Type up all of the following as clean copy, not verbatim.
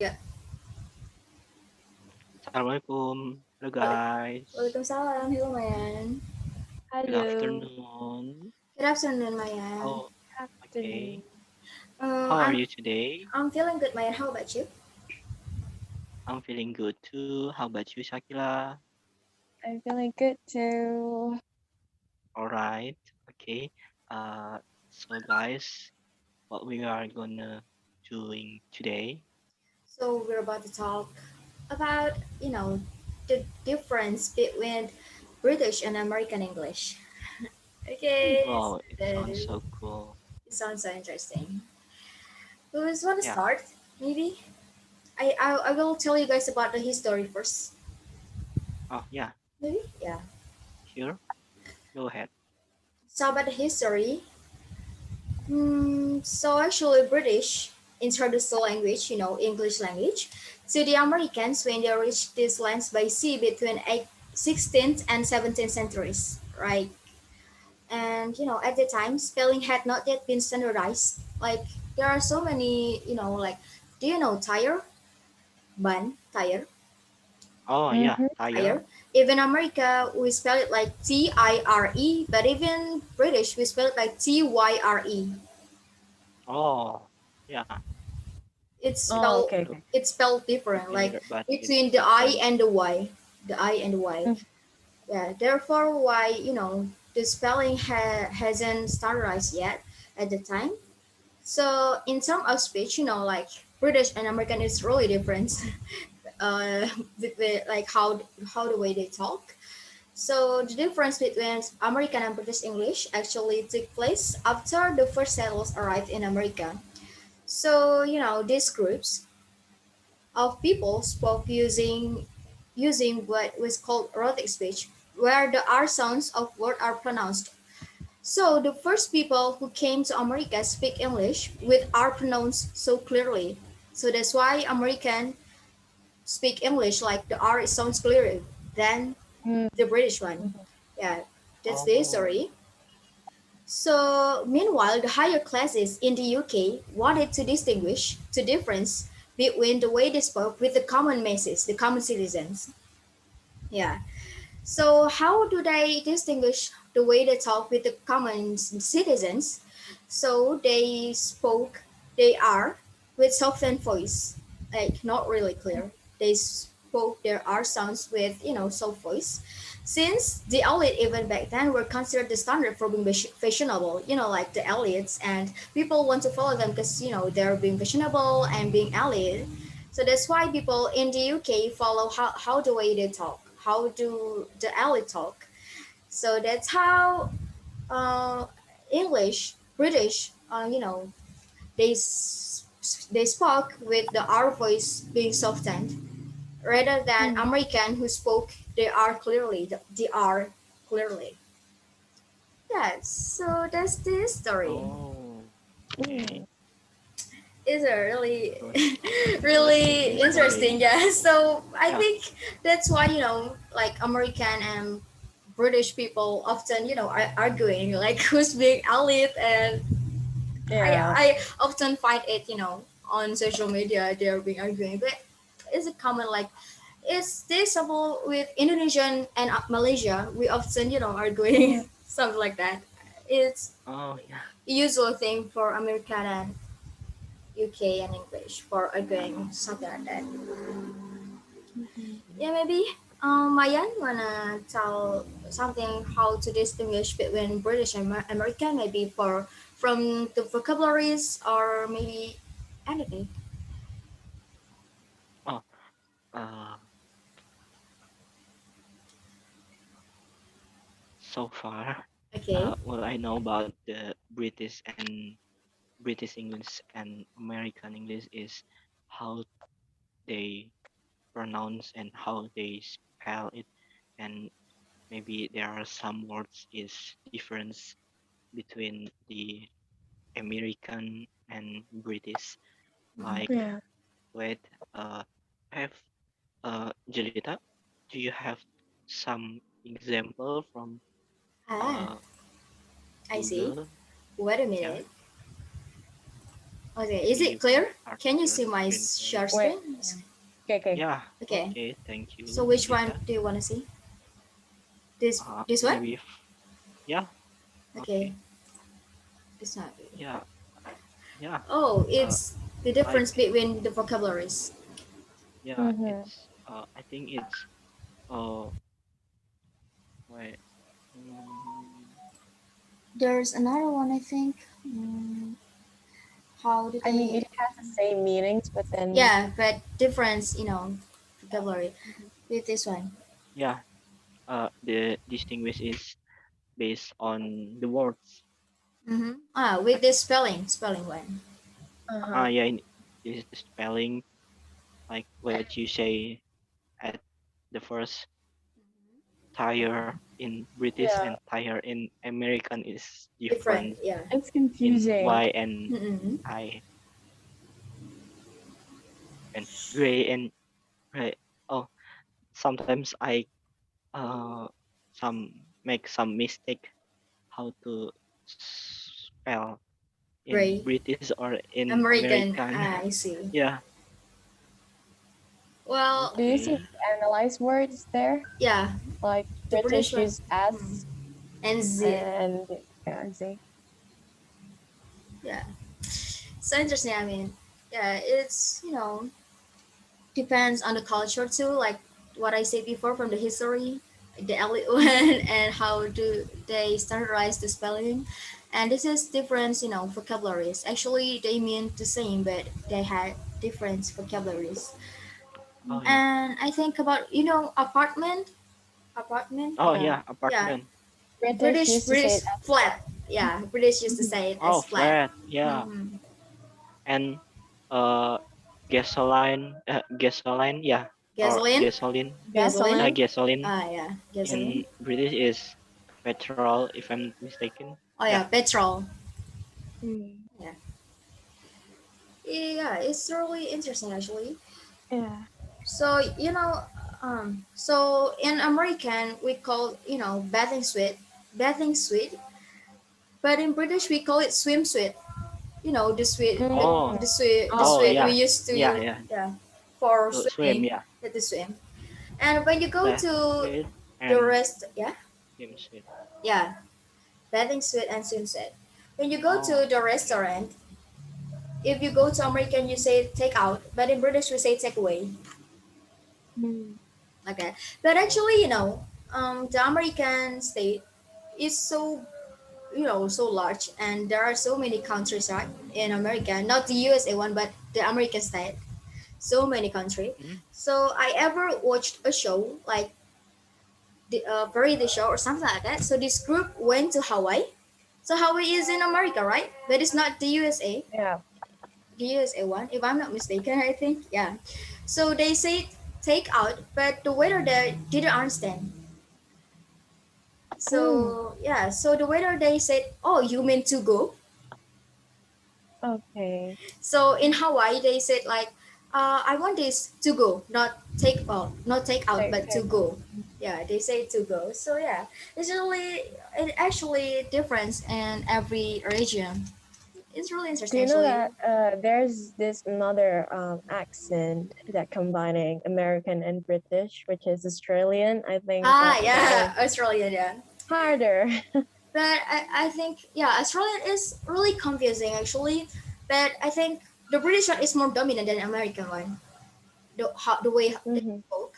Ya. Assalamualaikum. Hello Wal- guys. Waalaikumsalam. Hello, Mayan. Good Hello, afternoon. Good afternoon, Mayan. How afternoon. okay. Um, How are I'm you today? I'm feeling good, Mayan. How about you? I'm feeling good too. How about you, Shakila? I'm feeling good too. All right. Okay. Uh so guys, what we are gonna doing today? So we're about to talk about the difference between British and American English. Okay, Wow, it so sounds so cool. it sounds so interesting. Who's want to Yeah. start? Maybe I will tell you guys about the history first. Oh yeah. Maybe yeah. Sure. Go ahead. So about the history, so actually, British introduced the language, English language, to the Americans when they reached these lands by sea between 16th and 17th centuries, right? And at the time, spelling had not yet been standardized. Like there are so many, like do you know tire, bun, tire, Oh yeah, Mm-hmm. tire. tire? Even America, we spell it like Tire, but even British, we spell it like Tyre. Oh yeah. it's It's Oh, spelled okay, look okay. it's spelled different, like similar but between it's the I different. and the Y, the I and the Y. Mm. Yeah, therefore, why the spelling hasn't standardized yet at the time. So in terms of speech, like British and American is really different. uh, like how the way they talk. So the difference between American and British English actually took place after the first settlers arrived in America. So these groups of people spoke using what was called rhotic speech, where the R sounds of words are pronounced. So the first people who came to America speak English with R pronounced so clearly. So that's why American speak English like the R sounds clearer than the British one. Mm-hmm. Yeah, that's the Oh. history. So, meanwhile, the higher classes in the UK wanted to distinguish the difference between the way they spoke with the common masses, the common citizens. Yeah. So, how do they distinguish the way they talk with the common citizens? So, they are with softened voice, like not really clear. They spoke their R sounds with, soft voice. Since the elite, even back then, were considered the standard for being fashionable, like the elites, and people want to follow them because, they're being fashionable and being elite. So that's why people in the UK follow how the way they talk, how do the elite talk. So that's how uh, English, British, they they spoke with the R voice being softened, rather than Mm. American who spoke the R clearly, the R clearly. Yes, so that's the history. Oh, Mm. okay. It's a really Good. Interesting really interesting. history. Yeah, so I Yeah. think that's why like American and British people often are arguing like who's being elite, and i Yeah. i often find it on social media they're being arguing, but it's a common, like it's this example with Indonesian and Malaysia, we often Mm. arguing something like that. It's Oh, yeah. a usual thing for American and UK and English for arguing something like that. Mhm. Yeah, maybe Mayan wanna tell something how to distinguish between British and American, maybe for from the vocabularies or maybe anything. Oh, uh, so far, Okay. what I know about the British English and American English is how they pronounce and how they spell it, and maybe there are some words is difference between the American and British. Mhm. Like, Yeah. wait, have Jelita, do you have some example from Ah, uh I see. Google? Wait a Yeah. minute. Okay, is Maybe it you can clear? start Can you your see my screenplay. share Wait. screen? Okay, okay. Yeah. Okay. Okay. Thank So you, which one Jelita. do you want to see? This one? Maybe. Yeah. Okay, Okay. this one. Yeah. Yeah. Oh, Uh, it's the like difference between the vocabularies. yeah. Mm-hmm. It's. I think it's. Uh. Wait. Mm, There's another one, I think. How do I mean, it they? has the same meanings, but then Yeah, but difference, vocabulary with this one. yeah. The distinguish is based on the words. With this spelling one. uh-huh. Yeah. This is the spelling. Like what you say at the first tire in British and Yeah, tire in American is different Different, yeah. it's in confusing. Y and Mm-hmm. I and gray and right. Oh, sometimes I some make some mistake how to spell in Gray. British or in American. American. I see. Yeah. Well, Do you see Okay. the analyzed words there? yeah, Like the British British one. use Mm. S And Z. and yeah, Z. Yeah. So interesting. I mean, yeah, it's, depends on the culture too, like what I said before from the history, the elite one, and how do they standardize the spelling. And this is different, vocabularies. Actually, they mean the same, but they had different vocabularies. Oh yeah. And I think about, apartment. Oh Yeah. yeah. Yeah, Apartment. British British used to say British it as flat. flat. Yeah, British used to Mhm. say it Oh, as flat. flat. Yeah. hmm And uh, gasoline. Gasoline. Yeah. Or Gasoline, gasoline. gasoline. Gasoline. Gasoline Yeah, in gasoline. British is petrol, if I'm not mistaken. Oh Yeah. yeah, petrol. Mm. Yeah. Yeah, it's really interesting actually. Yeah. So so in American we call bathing suit, but in British we call it swimsuit. The suit, the, Oh. Mm. the suit, the Oh, Oh suit we yeah. okay. used Yeah. to, Yeah. yeah, for To swim. swimming, Yeah. to swim. And when you go Left to suit the and rest, yeah, swim suit. yeah, bathing suit and swimsuit. When you go Oh. to the Okay. restaurant, if you go to American you say take out, but in British we say take away. Mm. Okay, but actually, the American state is so so large, and there are so many countries, right, in America, not the USA one, but the American state. So many countries. Mm. So I ever watched a show like the variety show or something like that. So this group went to Hawaii. So Hawaii is in America, right? But it's not the USA. Yeah. The USA one, if I'm not mistaken, I think. Yeah. So they say take out, but the waiter there didn't understand. Mm. So yeah, so the waiter they said, "Oh, you mean to go?" Okay. So in Hawaii they said like, "I want this to go, not take out, Take but to take out. go." Yeah, they say to go. So yeah, it actually difference in every region. It's really Do interesting you know actually. that there's this another accent that combining American and British, which is Australian? I think that Yeah, is Australia. Yeah, harder. but I think yeah, Australian is really confusing actually. But I think the British one is more dominant than American one. The way they hmm spoke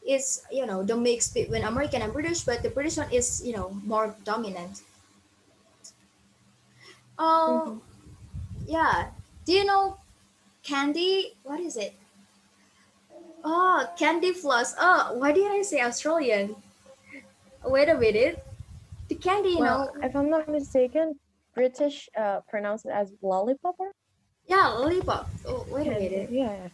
is the mix between American and British, but the British one is more dominant. Oh hmm yeah, do you know candy? What is it? Oh, candy floss. Oh, why did I say Australian? Wait a minute. The candy, Well, if I'm not mistaken, British pronounce it as lollipop or yeah, lollipop. Oh, wait a candy. minute. Yeah.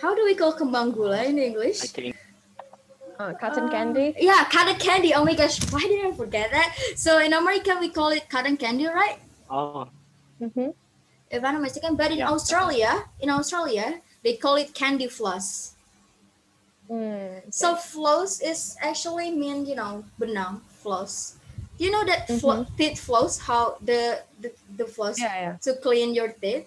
How do we call kembang gula in I English? think. Cotton candy. Yeah, cotton candy. Oh my gosh, why did I forget that? So in America we call it cotton candy, right? Oh Mm-hmm. If I'm not mistaken. But yeah. Cotton. In Australia, they call it candy floss. Mm, So okay. floss is actually mean benang floss. You know that Mm-hmm. teeth floss, how the floss Yeah, yeah. to clean your teeth.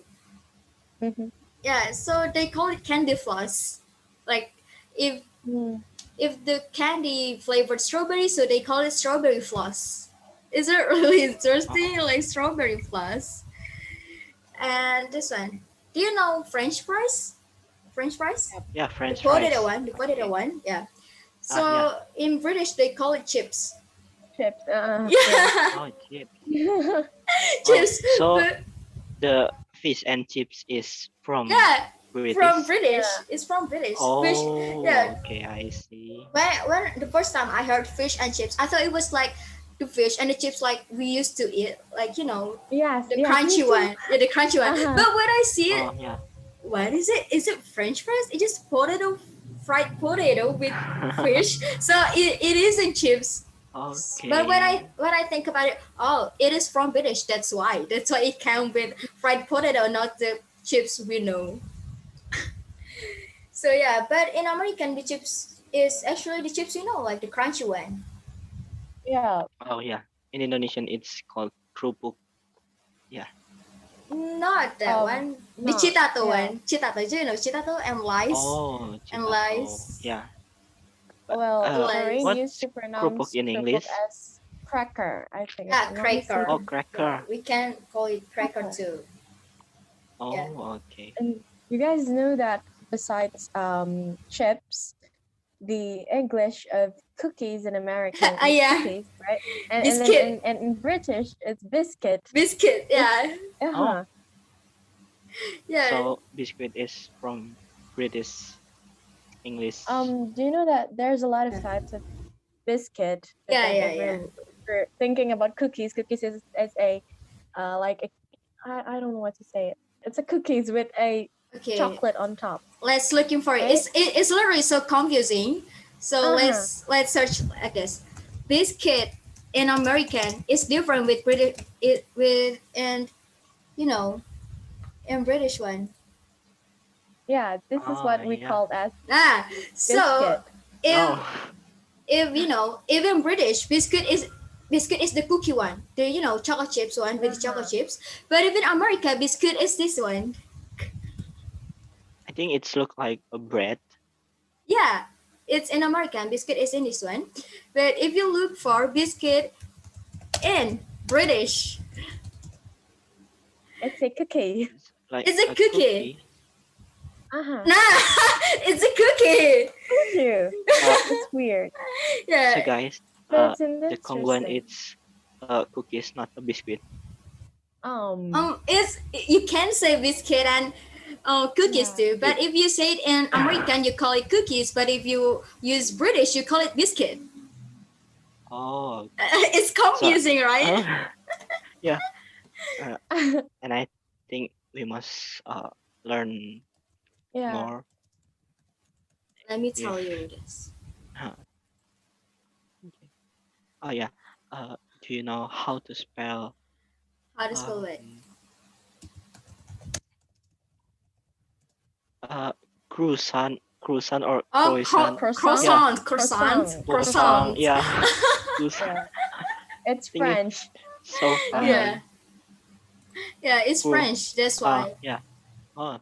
Mm-hmm. Yeah, so they call it candy floss. Like if Mm. if the candy flavored strawberry, so they call it strawberry floss. Is it really Oh, interesting? Like strawberry floss. And this one, do you know French fries? French fries? Yep. yeah, The French potato fries. one, the potato Okay. one. Yeah. Yeah. So in British they call it chips. Chips. Yeah. Yeah, Oh, chips. Oh, chips. so But the fish and chips is from yeah, from British. British. Yeah. It's from British. Fish. Oh, Yeah. okay, I see. When the first time I heard fish and chips, I thought it was like the fish and the chips like we used to eat, like Yes. the Yes. Me crunchy too. one. Yeah, the crunchy one. Uh-huh. But when I see Oh, it, yeah. what is it? Is it French fries? It's just potato, fried potato with fish. So it isn't chips. But Okay. when I think about it, oh, it is from British. That's why it comes with fried potato, not the chips we know. So yeah, but in American, the chips is actually the chips like the crunchy one. Yeah. Oh, yeah. In Indonesian, it's called kerupuk. Yeah. Not that one. The No. chitato Yeah. one. Chitato. Do you know chitato and lice? Oh, And chitato. lice. Yeah. But Well, Lorraine Lice. used what's to kerupuk pronounce in krupuk English? as cracker, I think, if Yeah, I'm not Oh, cracker. mistaken. Yeah, cracker. we can call it cracker Cracker. too. Yeah. Oh, okay. And you guys know that besides chips, the English of cookies in American is Yeah. cookies, right? And then Biscuit. and in British it's biscuit. Biscuit. It's Yeah. Oh, uh-huh. Yeah. so biscuit is from British English. Do you know that there's a lot of Yeah. types of biscuit, but Yeah. then Yeah. if Yeah. we're thinking about cookies, cookies is a like a, I don't know what to say. It's a cookies with a Okay. chocolate on top, Let's looking for it. right? It's literally so confusing. So Uh-huh. let's search. I guess biscuit in American is different with British. It with and you know in British one. Yeah, this is Oh, what we yeah. called as Ah, so biscuit. if Oh, even British biscuit is the cookie one, the chocolate chips one with the chocolate Uh-huh. chips. But even America biscuit is this one. I think it's look like a bread. Yeah, it's in American biscuit is in this one. But if you look for biscuit in British, It's a cookie. It's like it's a a cookie. cookie. Uh-huh. Nah, it's a cookie. Told you. Uh, That's weird. so Yeah. guys, But it's the Kongguan interesting. it's cookies, not a biscuit. It's you can say biscuit and cookies Yeah. too. But It, if you say it in American, you call it cookies. But if you use British, you call it biscuit. oh, It's so confusing, right? uh, yeah, uh, and I think we must learn Yeah. more Let me if tell you this. uh, okay. Oh yeah, do you know how to spell How to spell it? um uh croissant or Oh, croissant? Croissant. Yeah, croissant. croissant. Croissant. Yeah, croissant. Yeah. It's Think French. it's so Uh-huh. Yeah, funny. yeah, it's Cool. French. That's why Yeah. Oh,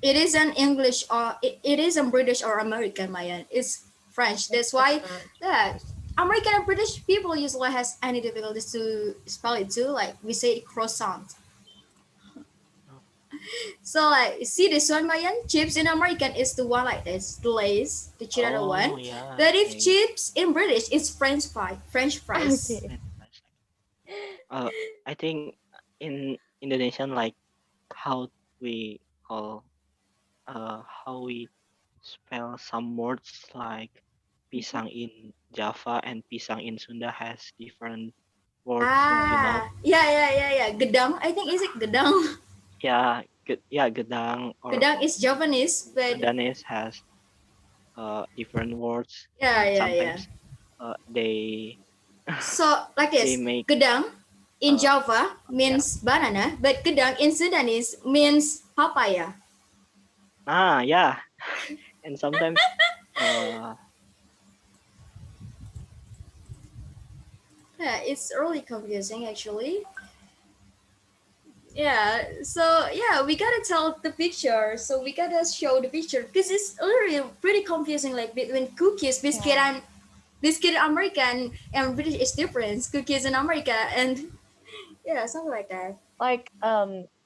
it isn't English or it isn't British or American, Mayan. It's French. That's It's why, French. yeah, American and British people usually has any difficulties to spell it too. Like we say croissant. oh, So like see this one, Mayan. Chips in American is the one like this, the Lays, the cheddar oh, one. yeah. But if Okay. chips in British, it's French fry, French fries. Okay. Wait, one second. I think in Indonesian, like how we call, how we spell some words like Mhm. pisang in Java and pisang in Sunda has different words. Yeah. You know? Yeah. Gedang, I think is it gedang? Yeah, yeah, gedang or Gedang is Javanese, but Sudanese has different words, and yeah. sometimes they So like they this, make gedang in uh Java yeah. means banana, but gedang in Sudanese means papaya. Yeah. And sometimes uh Yeah, it's really confusing actually. Yeah, so yeah, we gotta tell the picture. So we gotta show the picture because it's really pretty confusing. Like between cookies, Yeah. biscuit American and British is different. Cookies in America and yeah, something like that. Like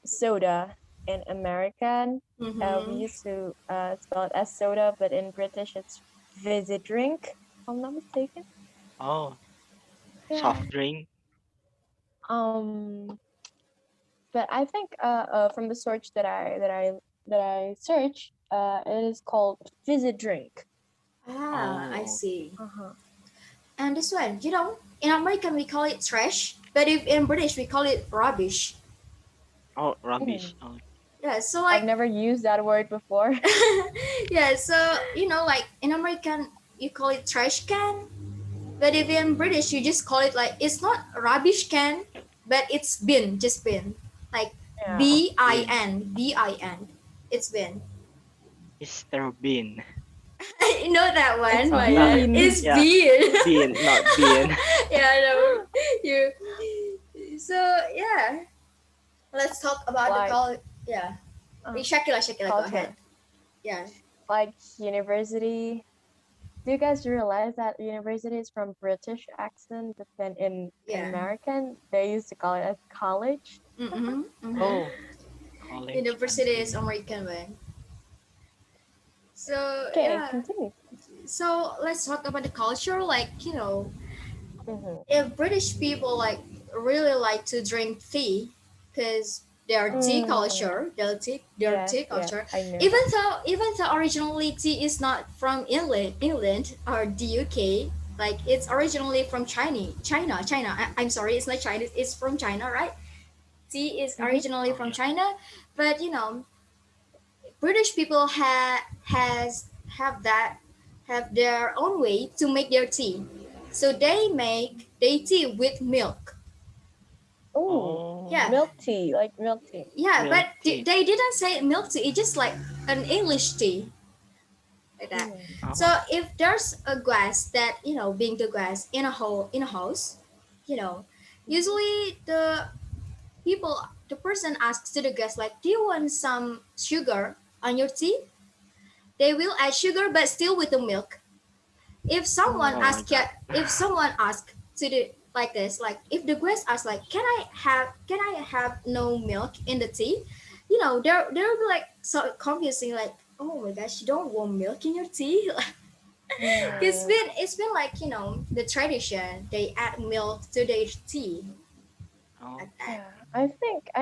soda in American, we Mm-hmm. used to spell it as soda, but in British it's fizzy drink, if I'm not mistaken. Oh, Yeah. soft drink. Um, but I think from the search that I searched, it is called fizzy drink. Ah, I Oh, see. Uh-huh. And this one, in American we call it trash, but if in British we call it rubbish. oh, Mm. rubbish. Oh, Yeah, so I've like, never used that word before. yeah, so like in American you call it trash can, but if in British you just call it like it's not rubbish can, but it's bin, just bin, like Yeah. oh, bin, bin. bin. It's bin. Mr. Bean. You know that It's one, Uh, Maya. bean. It's yeah, bin. bean, not bean. Yeah, no, you. So yeah, let's talk about the Like call. Yeah, uh, Shakila, go ahead. culture. Yeah, Like university. Do you guys realize that university is from British accent, but then in yeah. American they used to call it as college? Mm-hmm. Mm-hmm. Oh, college. I University is see. American way. So Okay, yeah. continue. So let's talk about the culture. Like Mm-hmm. if British people like really like to drink tea, because their tea Mm, culture, their yes, tea yes, culture. I know Even though originally tea is not from England or the UK. Like it's originally from China. I'm sorry, it's not China. It's from China, right? Tea is that. originally Oh, from yeah. China, but British people have their own way to make their tea. So they make their tea with milk. Oh, Yeah, Oh, milk tea, like milk tea. yeah, milk but tea. they didn't say milk tea. It's just like an English tea like that. Mm. Oh, So if there's a glass that being the glass in a house, you know, Mhm. usually the person asks to the guest like, "Do you want some sugar on your tea?" They will add sugar, but still with the milk. if someone oh my Mm. ask God. if someone ask to do like this, like if the guest asks like, can I have no milk in the tea, they'll be like so confusing, like, oh my gosh, you don't want milk in your tea. Mm. It's been like, the tradition, they add milk to their tea Oh, like that. I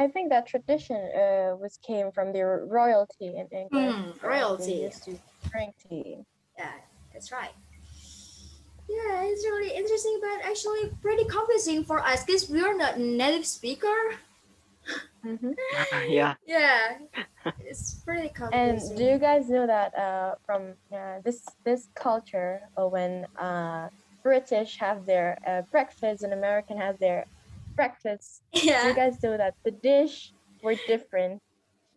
think that tradition was came from the royalty in England. They Royalty. used to drink tea. Yeah, that's right. Yeah, it's really interesting, but actually pretty confusing for us because we're not native speaker. Hmm. yeah. Yeah, it's pretty And do confusing. you guys know that from this culture, when British have their breakfast and American have their breakfast, do you Yeah. guys know that the dish were different?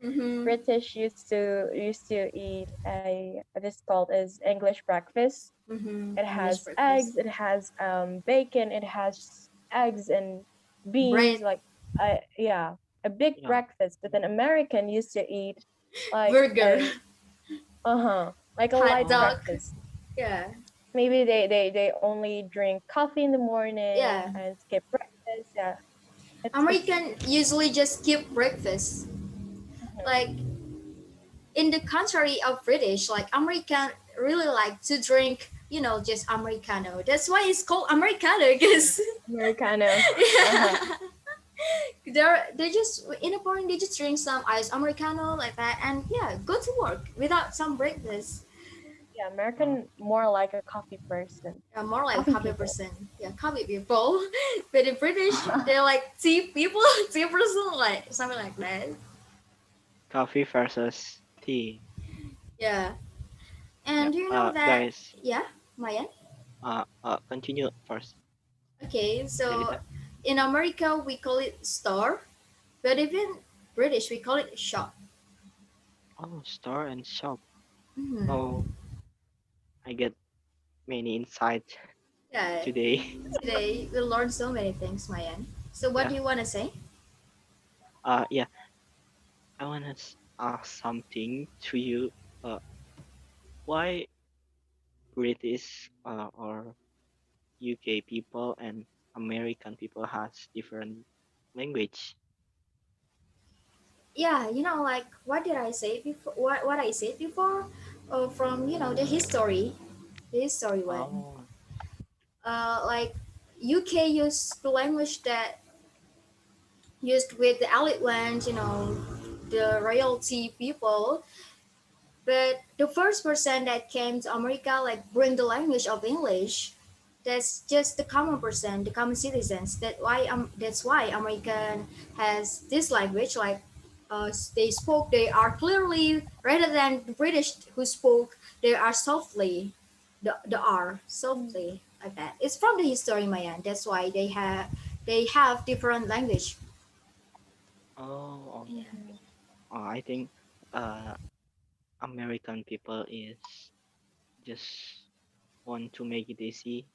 Mm-hmm. British used to eat a this called as English breakfast. Mm-hmm. It English has breakfast. eggs, it has bacon, it has eggs and beans, Bread. like yeah, a big Yeah. breakfast. But then American used to eat like Burger. a like a Hot light Oh, dog. breakfast. Yeah. Maybe they only drink coffee in the morning Yeah. and skip breakfast. Yeah, it's American usually just skip breakfast. Like in the contrary of British, like American really like to drink, just Americano. That's why it's called Americano, because Americano. Uh-huh. yeah. They're just in the morning, they just drink some ice Americano like that, and yeah, go to work without some breakfast. Yeah, oh, American more like a coffee person, More like coffee coffee people. person. Yeah, coffee people. But the British, they're like tea people, tea person, like something like that. coffee versus tea. Yeah. Yeah. And you know that, Guys. yeah, Maya? Continue first, Okay, so Jelita. in America we call it store, but even British we call it shop. Oh, store and shop. Mm-hmm. Oh, I get many insights. Yeah, today. today we learned so many things, Mayan. So what Yeah. do you want to say? Yeah. I wanna ask something to you. Uh, why British or UK people and American people has different language? Yeah, like what did I say before? What I said before, from the history one. Oh, Like UK used the language that used with the elite ones, the royalty people. But the first person that came to America, like bring the language of English, that's just the common person, the common citizens. That's why American has this language. Like, they spoke, they are clearly rather than the British who spoke, they are softly, the R softly like that. It's from the history, Mayan. That's why they have different language. oh, Yeah. okay. I think uh, American people is just want to make it easy.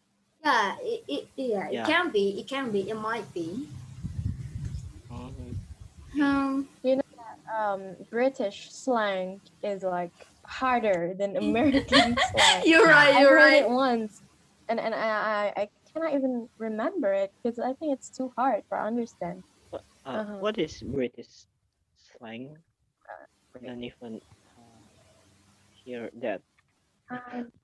Yeah, it Yeah. can be, it might be. Oh, okay. Um, You know that British slang is like harder than American slang. you're right. I've You're heard it right. once, and I cannot even remember it because I think it's too hard for understand. Uh-huh. What is British slang? I Wait, don't even uh, hear that.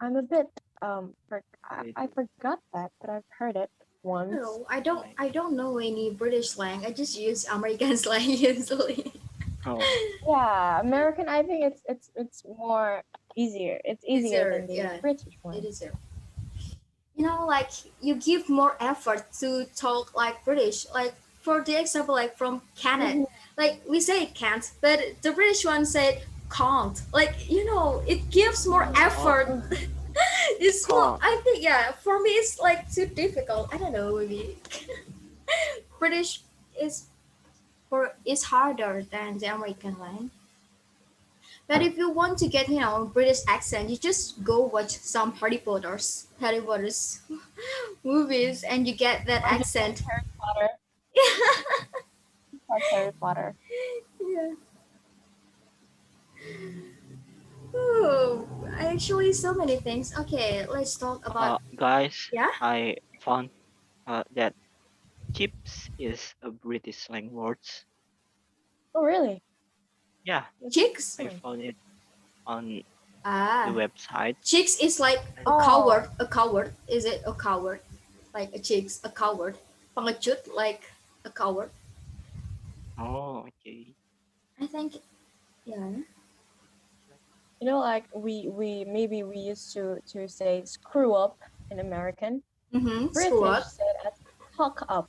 I'm a bit I British forgot that, but I've heard it once. No, I don't. slang. I don't know any British slang. I just use American slang usually. Oh, Yeah, American. I think it's more easier. It's easier Easier, than the yeah, British it one. is. Like you give more effort to talk like British. Like for the example, like from Canada, Mhm. like we say can't, but the British one said can't. Like it gives more oh, effort. It's more. God. I think, yeah. For me, it's like too difficult. I don't know. Maybe British is is harder than the American one. But if you want to get, British accent, you just go watch some Harry Potter's movies, and you get that Or just watch accent. Harry Potter. Watch Harry Potter. Yeah. Oh, actually, so many things. Okay, let's talk about. Guys, Yeah, I found that chips is a British slang word. Oh, really? Yeah, That's chicks. I interesting. found it on the Ah, website. chicks is like And, a Oh, coward. A coward. Is it a coward? Like a chicks, a coward. Pengecut, like a coward. oh, okay. I think. Yeah. like we maybe we used to say screw up in American. Screw British up. said as cock up.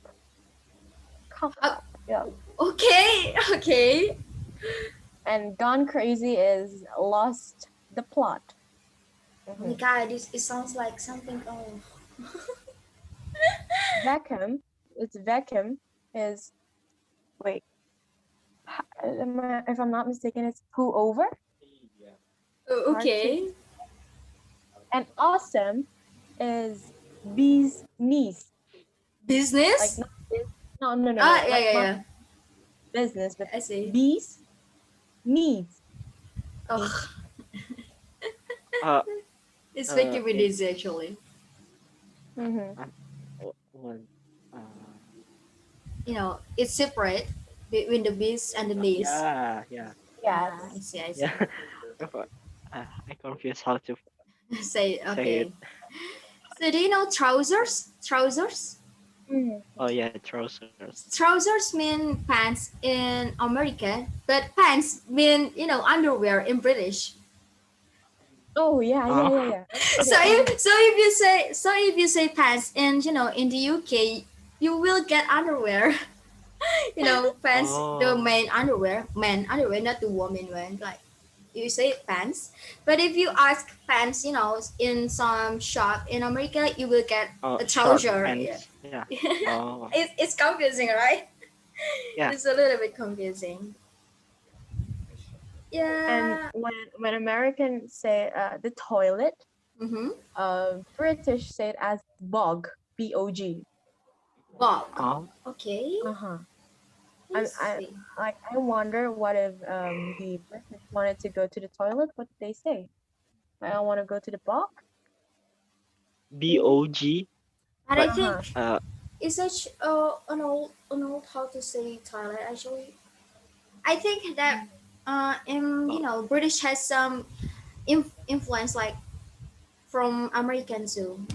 Cock Uh, up. Yeah. okay. Okay. And gone crazy is lost the plot. Oh my hmm god, it sounds like something. Oh. Vacuum. It's vacuum is wait. If I'm not mistaken, it's who over. Oh, Hard to. okay. And awesome is bee's knees. Like Business? not this. No, no, no, Ah, no. yeah, Like yeah, not yeah. business, but I see. bees needs. Oh, Uh, it's making me in dizzy actually. Mm-hmm. what uh, It's separate between the bees and the knees. yeah, yeah, Ah, I Yes. see, I yeah. see. I confused how to Say, say it. okay. So do you know trousers? Trousers? Mm. Oh yeah, trousers. Trousers mean pants in America, but pants mean, underwear in British. Oh yeah, yeah, yeah, Oh, yeah. I've heard So it. if you say pants in in the UK, you will get underwear. Pants, the oh, main underwear, man underwear, not the woman one. Like you say pants, but if you ask pants, in some shop in America, you will get oh, a short trouser. Yeah. pants. Yeah. Oh, It's confusing, right? yeah. It's a little bit confusing. And Yeah. when Americans say the toilet, Mm-hmm. British say it as bog, B-O-G. Bog. Oh, Okay. Uh-huh. I I see. like I wonder what if the British wanted to go to the toilet, what did they say? I don't want to go to the bog. Mm. BOG. But I But Uh-huh. think uh, it's such an old how to say Thailand actually. I think that in uh, British has some influence like from American too.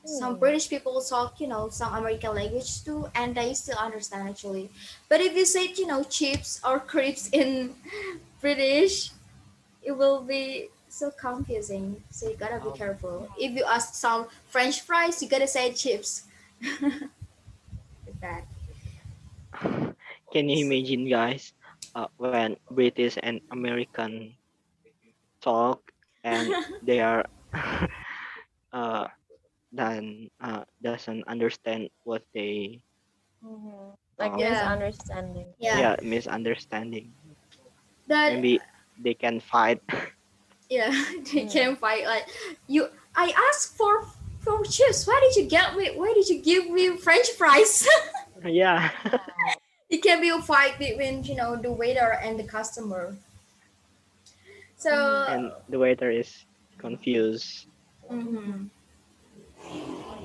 Some Hmm. British people talk some American language too, and they still understand actually. But if you say chips or crips in British, it will be so confusing. So you gotta be um, careful. If you ask some French fries, you gotta say chips. Like that. can you imagine, guys, when British and American talk and they are uh, then doesn't understand what they Like talk? Yeah, misunderstanding. yeah. Yeah, misunderstanding. That Maybe they can fight. yeah, they Mm. can fight like you. I asked for chips. Why did you get me? Why did you give me French fries? Yeah. Oh. It can be a fight between the waiter and the customer. Mm-hmm. So, And the waiter is confused. Mm-hmm. mhm.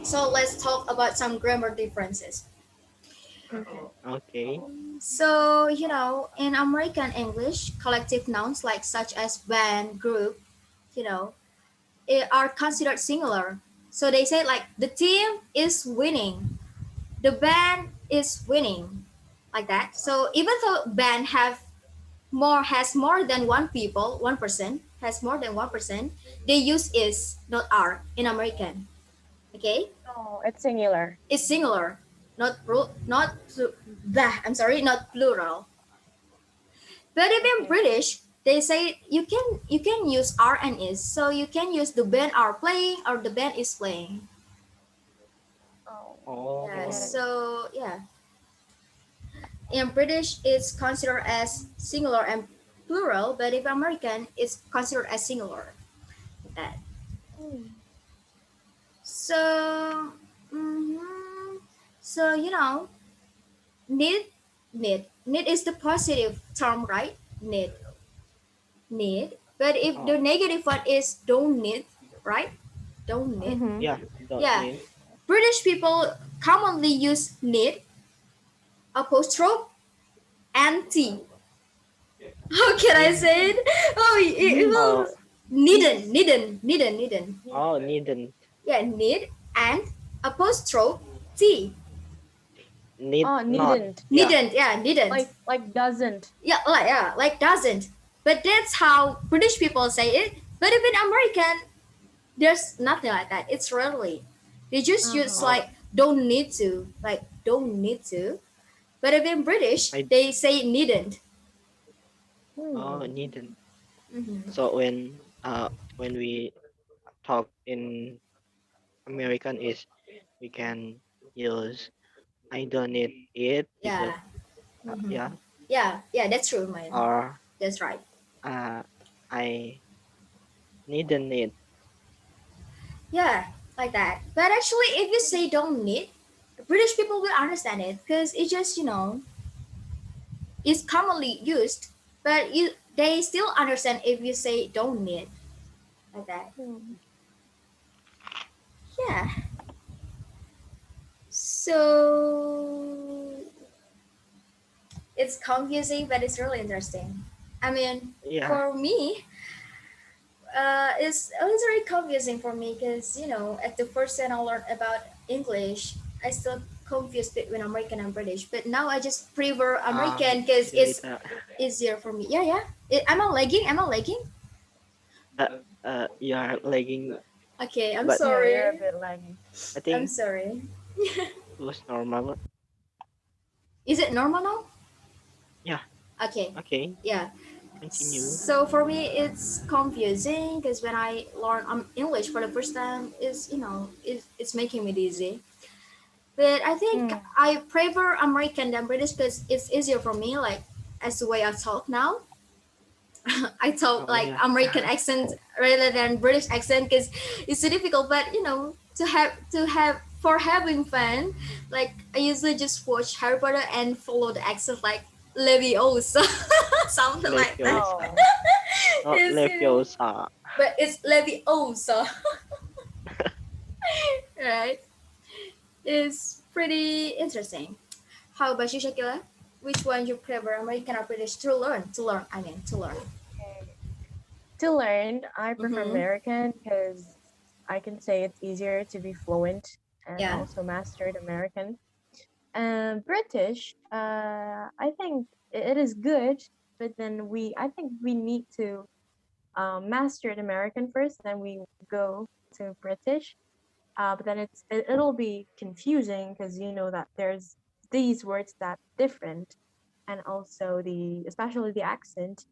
So let's talk about some grammar differences. Okay. Okay. So, in American English, collective nouns like such as band, group, you know, are considered singular. So they say like the team is winning, the band is winning, like that. So even though band has more than one people, 1% has more than 1%, they use is not are in American. Okay, Oh, it's singular. it's singular, not I'm sorry, not plural. But if in Okay. British, they say you can use are and is, so you can use the band are playing or the band is playing. Oh, I Yeah. get it. Oh. So yeah, in British it's considered as singular and plural, but if American it's considered as singular. That. Mm. So, mhm. So need is the positive term, right? Need. But if Oh. the negative one is don't need, right? Don't need. Mm-hmm. Yeah. Don't Yeah, need. British people commonly use need apostrophe and t. How can I Need. say it? Oh, it Need. will Oh. needn't. Need. Oh. Needn't. Yeah, need and apostrophe t. Need Oh, not. needn't. Yeah. Needn't. Yeah, needn't. Like doesn't. Yeah, like doesn't. But that's how British people say it. But if in American, there's nothing like that. It's rarely. They just use Uh-huh. Oh. like don't need to, like don't need to. But if in British, I. they say needn't. Oh. Hmm. Needn't. Hmm. So when we talk in American is we can use I don't need it because Yeah. Hmm. yeah, Yeah, that's true, man. or That's right. uh I needn't it. Yeah, like that. But actually, if you say don't need, British people will understand it because it just it's commonly used. But they still understand if you say don't need, like that. Hmm. Yeah. So it's confusing, but it's really interesting. I mean, Yeah. for me, it's very confusing for me because at the first time I learned about English, I still confused between American and British. But now I just prefer American because it's Jelita. easier for me. Yeah, yeah. Am I lagging? Am I lagging? Uh, you are lagging, Okay, I'm but Yeah, you're a sorry. bit laggy. I I'm think sorry. it was normal. Is it normal now? Yeah. Okay. Okay. Yeah. Continue. So for me, it's confusing because when I learn English for the first time, it's making me dizzy. But I think Mm. I prefer American than British because it's easier for me. Like as the way I talk now, I talk Oh like yeah. American accent rather than British accent because it's so difficult. But to have for having fun. Like I usually just watch Harry Potter and follow the accent like Leviosa, something like that. Leviosa, Oh, not It's Leviosa. but it's Leviosa, right? It's pretty interesting. How about you, Shakila? Which one you prefer, American or British, to learn? To learn, I mean, to learn. okay. To learn, I prefer Mm-hmm. American because I can say it's easier to be fluent and Yeah. also mastered American. British, I think it is good, but then I think we need to master the American first, then we go to British. But then it'll be confusing because you know that there's these words that different, and also especially the accent.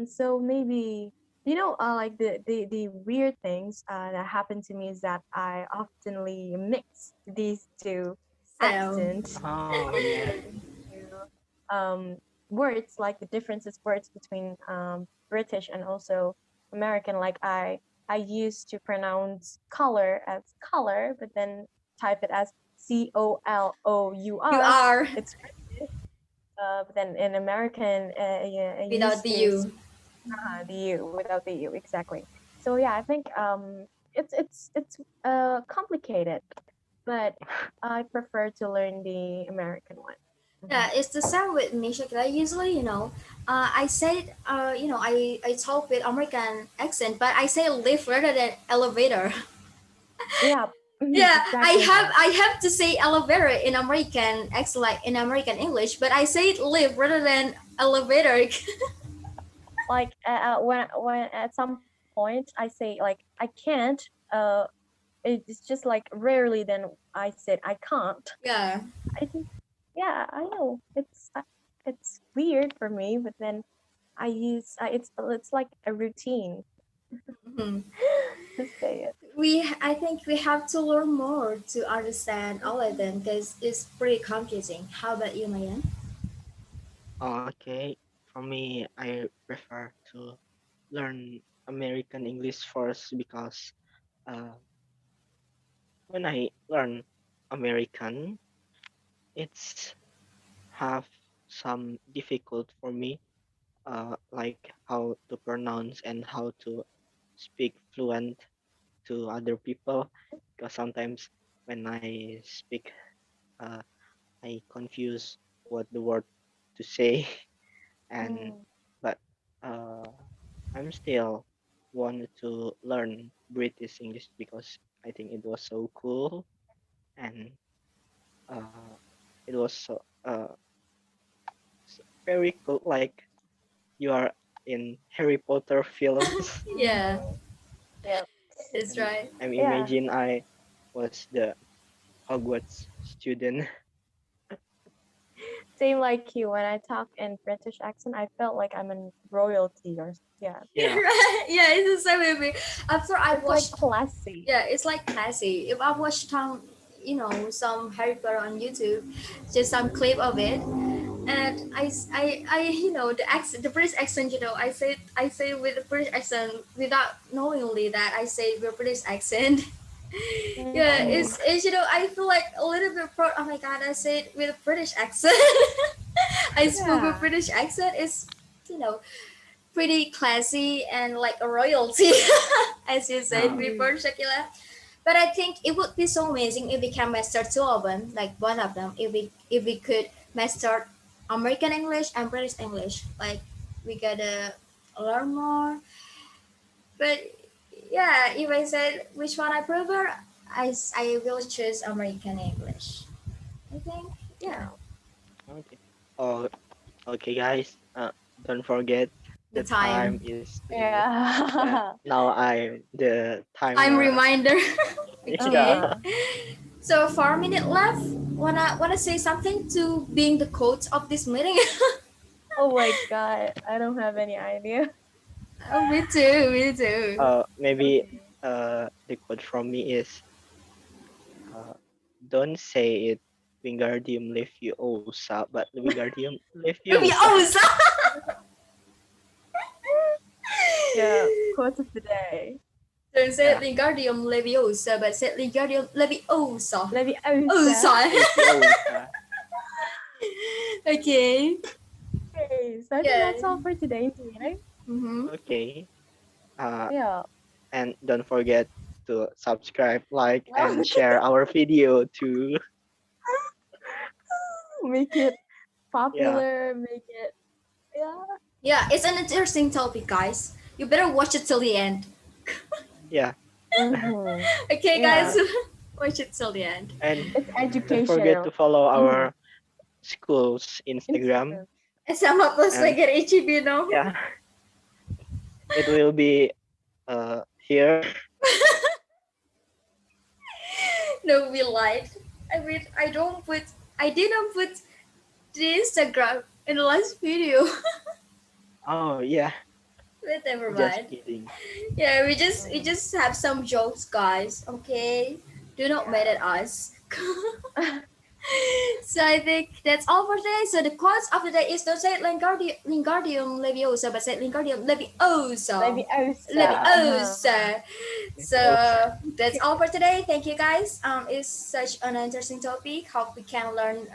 So maybe like the weird things that happen to me is that I oftenly mix these two So, accents Oh between yeah. these two words, like the differences words between British and also American. Like I used to pronounce color as color, but then type it as you COLOUR. are It's but then in American, yeah, I without used the to U. the U without the U exactly. So yeah, I think it's complicated, but I prefer to learn the American one. Yeah, Mhm. it's the same with me, Shakira. Usually, I say, I talk with American accent, but I say lift rather than elevator. Yeah, mhm, Yeah, I exactly. have I have to say elevator in American accent, like in American English, but I say lift rather than elevator. Like when at some point I say like I can't. It's just like rarely then I said I can't. Yeah. I think yeah, I know it's weird for me, but then it's like a routine Mhm. to say it. I think we have to learn more to understand all of them because it's pretty confusing. How about you, Mayan? Okay. For me, I prefer to learn American English first because uh, when I learn American, it's have some difficult for me, like how to pronounce and how to speak fluent to other people. Because sometimes when I speak, uh, I confuse what the word to say, and Mm, but uh, I'm still wanted to learn British English because I think it was so cool and uh, it was very cool. Like you are in Harry Potter films, Yeah, mm-hmm. Yep. that's and right. I Yeah. imagine I was the Hogwarts student. Same like you. When I talk in British accent, I felt like I'm in royalty yeah. Yeah. Right. Yeah, it's the same with me. After I It's like watched, classy. yeah, it's like classy. If I watch some Harry Potter on YouTube, just some clip of it, and the accent, the British accent, I say with the British accent without knowingly that I say with British accent. Yeah, Oh, it's I feel like a little bit proud. Oh my god, I say it with a British accent. I spoke with Yeah. British accent. It's you know pretty classy and like a royalty, as you said yeah. before, Mm, Shakila. But I think it would be so amazing if we can master two of them, like both of them. If we could master American English and British English, like we gotta learn more. But yeah, if I said which one I prefer, I will choose American English. I think yeah, yeah. Okay. Oh, okay, guys. Don't forget the the time time is to yeah. Yeah. Now I'm the time timer. reminder. Yeah. Okay. Uh-huh. So 4 minutes left. Wanna say something to being the coach of this meeting? Oh my god. I don't have any idea. Oh, me too. Me too. Maybe Okay. the quote from me is uh don't say it Wingardium Leviosa, but Wingardium Leviosa. Leviosa. Yeah. Quote of the day. Don't say Yeah. Wingardium Leviosa, but say Wingardium Leviosa. Oh, Leviosa. sorry. Leviosa. Okay. Okay, so I think Yeah. that's all for today's meeting. Mm-hmm. Okay. Uh, Yeah. and don't forget to subscribe, like, and share our video to Make it yeah, popular, make it, yeah. Yeah, it's an interesting topic, guys. You better watch it till the end. yeah. Mm-hmm. Okay, guys, Yeah. Uh, watch it till the end. and It's don't forget to educational. follow Mm-hmm. our school's Instagram. Instagram. And some of us And like get itchy, you know. yeah, it will be here. No, we lied. I mean, I didn't put the Instagram in the last video. Oh yeah, But never just mind. kidding. Yeah, we Mm-hmm. just have some jokes, guys. Okay, do not mad Yeah. at us. So I think that's all for today. So the quotes of the day is don't say Wingardium Leviosa, but say Wingardium Leviosa. Leviosa. Uh-huh. Leviosa. So Leviosa. that's all for today. Thank you guys. It's such an interesting topic. Hope we can learn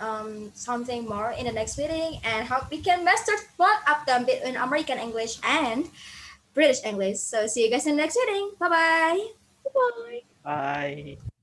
something more in the next meeting, and hope we can master both of them between American English and British English. So see you guys in the next meeting. Bye bye. Bye. Bye.